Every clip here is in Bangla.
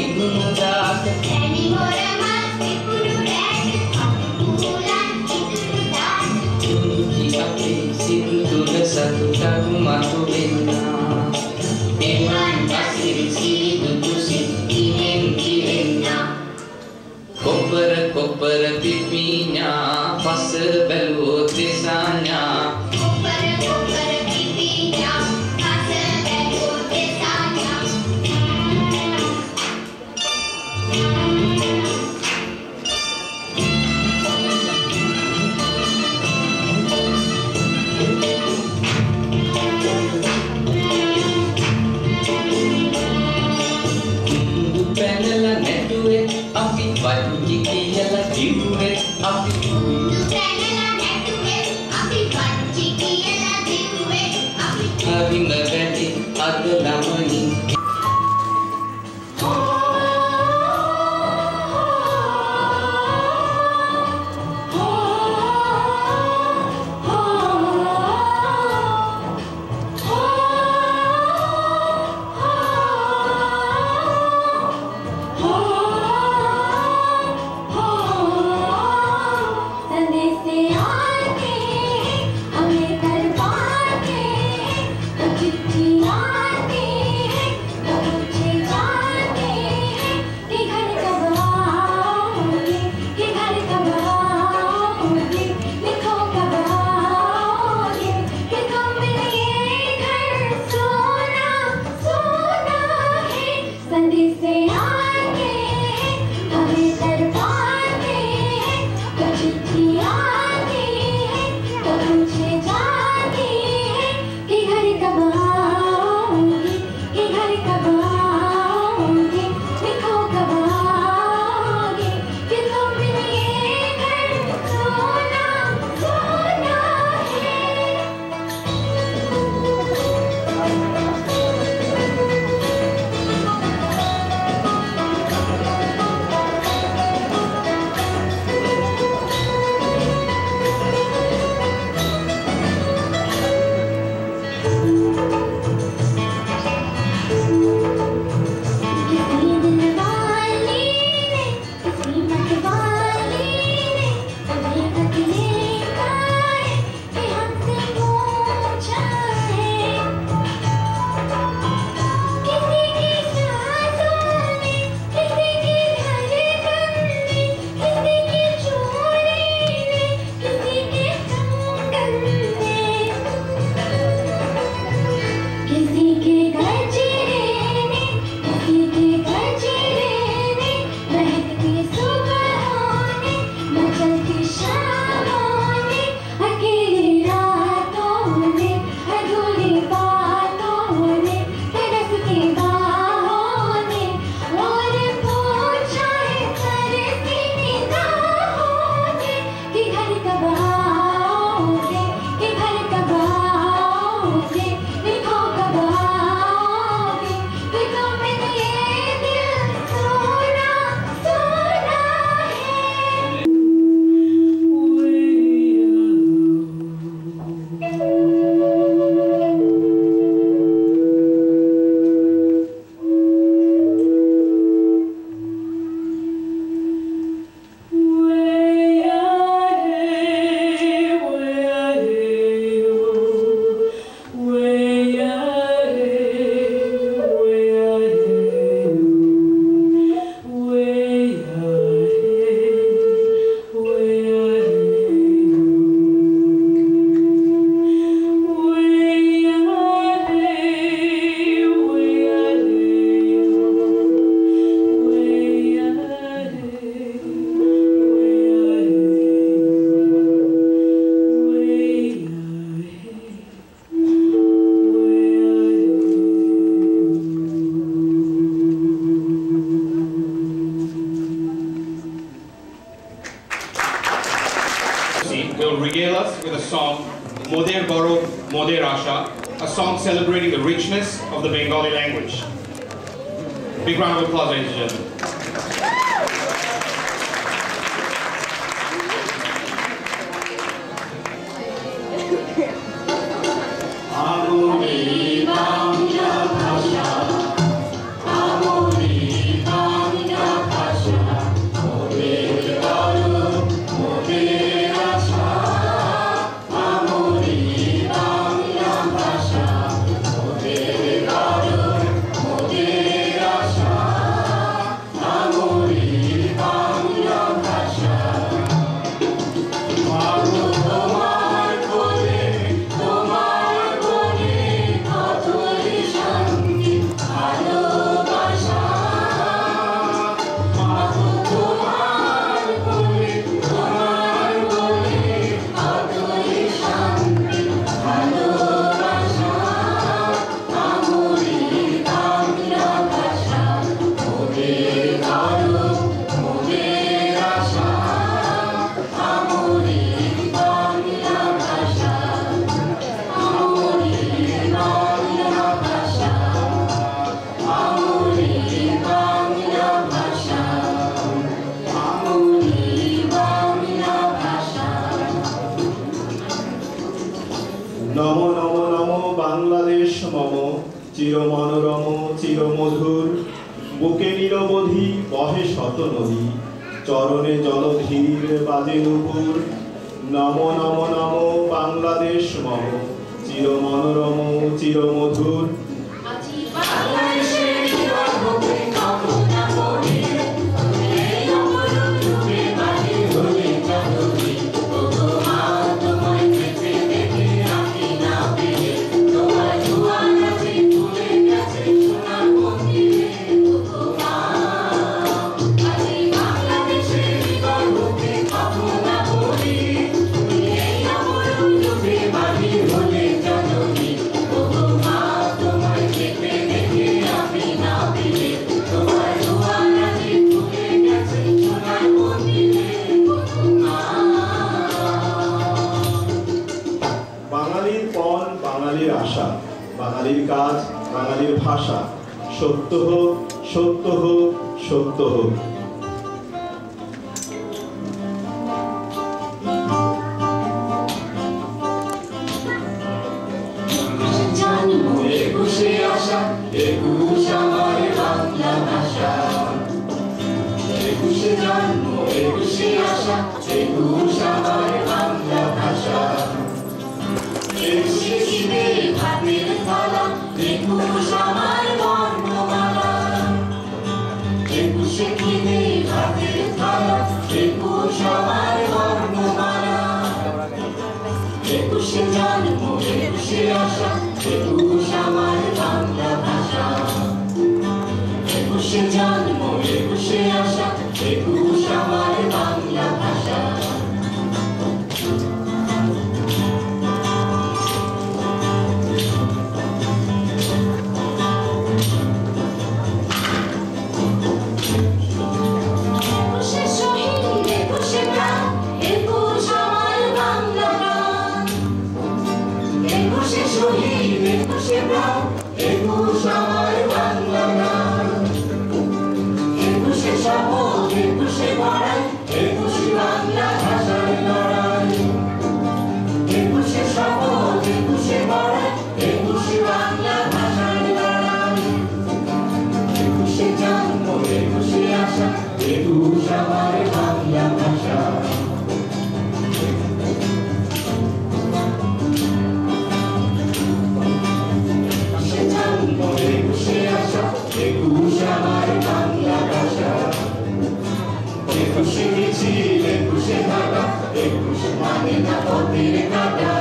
ඉදුණුදාට ඇනි හොරමත් ඉතුරු රැට අපුලන් ඉතුරු දාට තුන්කි අපේ සින්දුල සතුටක් මතු වෙන්නා එවන් පසිරි සීදුතු සිත්තියෙන් කිවෙන්නා කොප්පර පිපිඤා පස බැලුවොත් දෙසාඤා කොප්පර පිපිඤා පස බැලුවොත් දෙසාඤා පැනලා නැටුවේ අපි වංචි කියලා කිව්වේ අපි මුදු පැනලා නැටුවේ අපි වංචි කියලා දිව්වේ අපි හරිම වැඩි අද ළමයි will regale us with a song, Moder Goro, Moder Asha, a song celebrating the richness of the Bengali language. Big round of applause, ladies and gentlemen. Amoni Bangla Bhasha, Amoni চির মনোরম চির মধুর বুকে নিরবধি বহে শত নদী চরণে জলধীর বাজে নুপুর নম নম নম বাংলাদেশ মম চির মনোরম চির মধুর বাঙালির আশা বাঙালির কাজ বাঙালির ভাষা সত্য হোক সত্য হোক সত্য হোক একুশে আশা একুশ আমার বাংলা ভাষা একুশে জন্ম একুশে আশা একুশ আমার বাংলা ভাষা একুশে খিদে ভাতের থালা একুশ আমার বর্ণমালা একুশে খিদে ভাতের থালা একুশ আমার বর্ণমালা একুশে জন্ম একুশে আশা একুশ আমার বাংলা ভাষা একুশে জন্ম একুশে আশা একুশ আমার বাংলা ভাষা একুশ আমার বাংলা গান একুশে শপথ একুশে বড়াই একুশে বাংলা ভাষার লড়াই একুশে শপথ একুশে বড়াই একুশে বাংলা ভাষার লড়াই একুশে জন্ম একুশে আশা একুশ আমার বাংলা ভাষা একুশ আমার বাংলা ভাষা একুশে মিছিল একুশে ভাটা একুশে মানে না পথের কাটা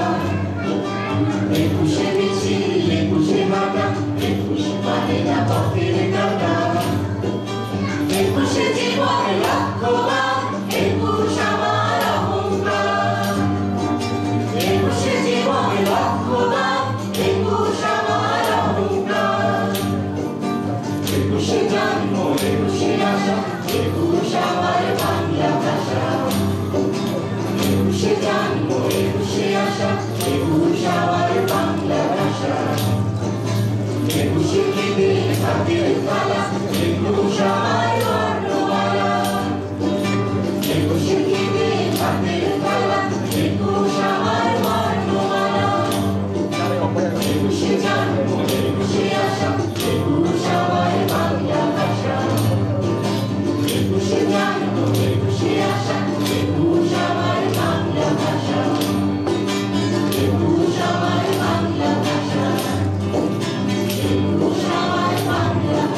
একুশে মিছিল একুশে ভাটা একুশে মানে না পথের কাটা একুশে জীবন লক্ষ্যবান একুশ আমার অহংকার একুশে জীবন লক্ষ্যবান একুশ আমার অহংকার একুশে জন্ম একুশে আশা একুশ আমার বাংলা ভাষা একুশে জন্ম একুশে আশা একুশ আমার বাংলা ভাষা একুশে খিদে ভাতের